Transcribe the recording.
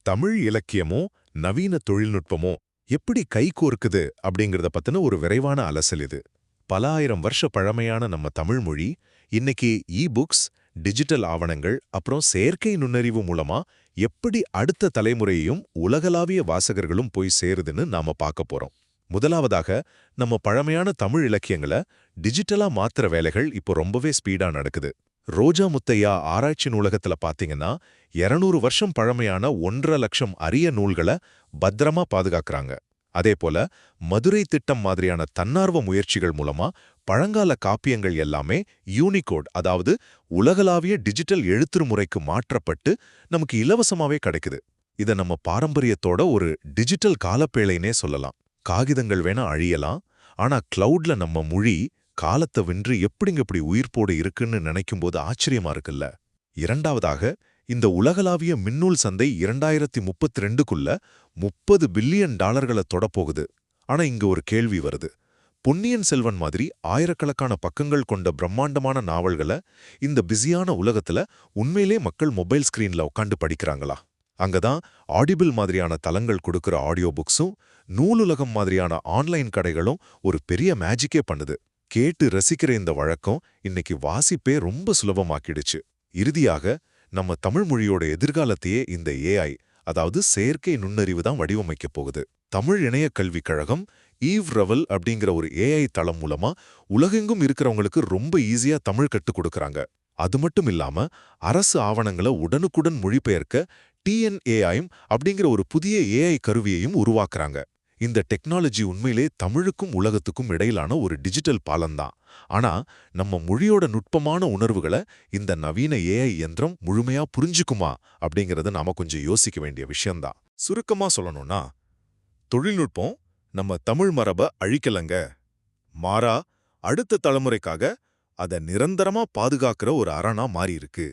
தமிழ் இலக்கியமோ நவீன தொழில்நுட்பமோ எப்படி கைகோர்க்குது அப்படிங்கறத பத்தின ஒரு விரைவான அலசல் இது. பல ஆயிரம் வருஷ பழமையான நம்ம தமிழ் மொழி இன்னைக்கு புக்ஸ், டிஜிட்டல் ஆவணங்கள் அப்புறம் செயற்கை நுண்ணறிவு மூலமா எப்படி அடுத்த தலைமுறையையும் உலகளாவிய வாசகர்களும் போய் சேருதுன்னு நாம பார்க்க போறோம். முதலாவதாக, நம்ம பழமையான தமிழ் இலக்கியங்களை டிஜிட்டலா மாத்துற வேலைகள் இப்போ ரொம்பவே ஸ்பீடா நடக்குது. ரோஜா முத்தையா ஆராய்ச்சி நூலகத்துல பாத்தீங்கன்னா 200 வருஷம் பழமையான 1,50,000 அரிய நூல்களை பத்திரமா பாதுகாக்கறாங்க. அதே போல மதுரை திட்டம் மாதிரியான தன்னார்வ முயற்சிகள் மூலமா பழங்கால காப்பியங்கள் எல்லாமே யூனிகோட், அதாவது உலகளாவிய டிஜிட்டல் எழுத்துரு முறைக்கு மாற்றப்பட்டு நமக்கு இலவசமாவே கிடைக்குது. இத நம்ம பாரம்பரியத்தோட ஒரு டிஜிட்டல் காலப்பேழைனே சொல்லலாம். காகிதங்கள் வேணா அழியலாம், ஆனா கிளவுட்ல நம்ம மொழி காலத்தை வென்று எப்படிங்க இப்படி உயிர்ப்போடு இருக்குன்னு நினைக்கும்போது ஆச்சரியமா இருக்குல்ல. இரண்டாவதாக, இந்த உலகளாவிய மின்னூல் சந்தை 2032க்குள்ள $30 பில்லியன் தொடப்போகுது. ஆனா இங்க ஒரு கேள்வி வருது. பொன்னியின் செல்வன் மாதிரி ஆயிரக்கணக்கான பக்கங்கள் கொண்ட பிரம்மாண்டமான நாவல்களை இந்த பிஸியான உலகத்துல உண்மையிலே மக்கள் மொபைல் ஸ்கிரீன்ல உட்காந்து படிக்கிறாங்களா? அங்கதான் ஆடிபிள் மாதிரியான தளங்கள் கொடுக்கிற ஆடியோ புக்ஸும் நூலுலகம் மாதிரியான ஆன்லைன் கடைகளும் ஒரு பெரிய மேஜிக்கே பண்ணுது. கேட்டு ரசிக்கிற இந்த வழக்கம் இன்னைக்கு வாசிப்பே ரொம்ப சுலபமாக்கிடுச்சு. இறுதியாக, நம்ம தமிழ் மொழியோட எதிர்காலத்தையே இந்த ஏஐ, அதாவது செயற்கை நுண்ணறிவு தான் வடிவமைக்கப் போகுது. தமிழ் இணைய கல்விக் கழகம் ரவல் அப்படிங்கிற ஒரு ஏஐ தளம் மூலமா உலகெங்கும் இருக்கிறவங்களுக்கு ரொம்ப ஈஸியா தமிழ் கற்றுக் கொடுக்கறாங்க. அது மட்டும் இல்லாம அரசு ஆவணங்களை உடனுக்குடன் மொழிபெயர்க்க TNAIM அப்படிங்கிற ஒரு புதிய ஏஐ கருவியையும் உருவாக்குறாங்க. இந்த டெக்னாலஜி உண்மையிலே தமிழுக்கும் உலகத்துக்கும் இடையிலான ஒரு டிஜிட்டல் பாலம்தான். ஆனா நம்ம மொழியோட நுட்பமான உணர்வுகளை இந்த நவீன ஏஐ யந்திரம் முழுமையா புரிஞ்சுக்குமா அப்படிங்கறத நாம கொஞ்சம் யோசிக்க வேண்டிய விஷயம்தான். சுருக்கமா சொல்லணும்னா, தொழில்நுட்பம் நம்ம தமிழ் மரபை அழிக்கலங்க. மாறா, அடுத்த தலைமுறைக்காக அதை நிரந்தரமா பாதுகாக்கிற ஒரு அரணா மாறியிருக்கு.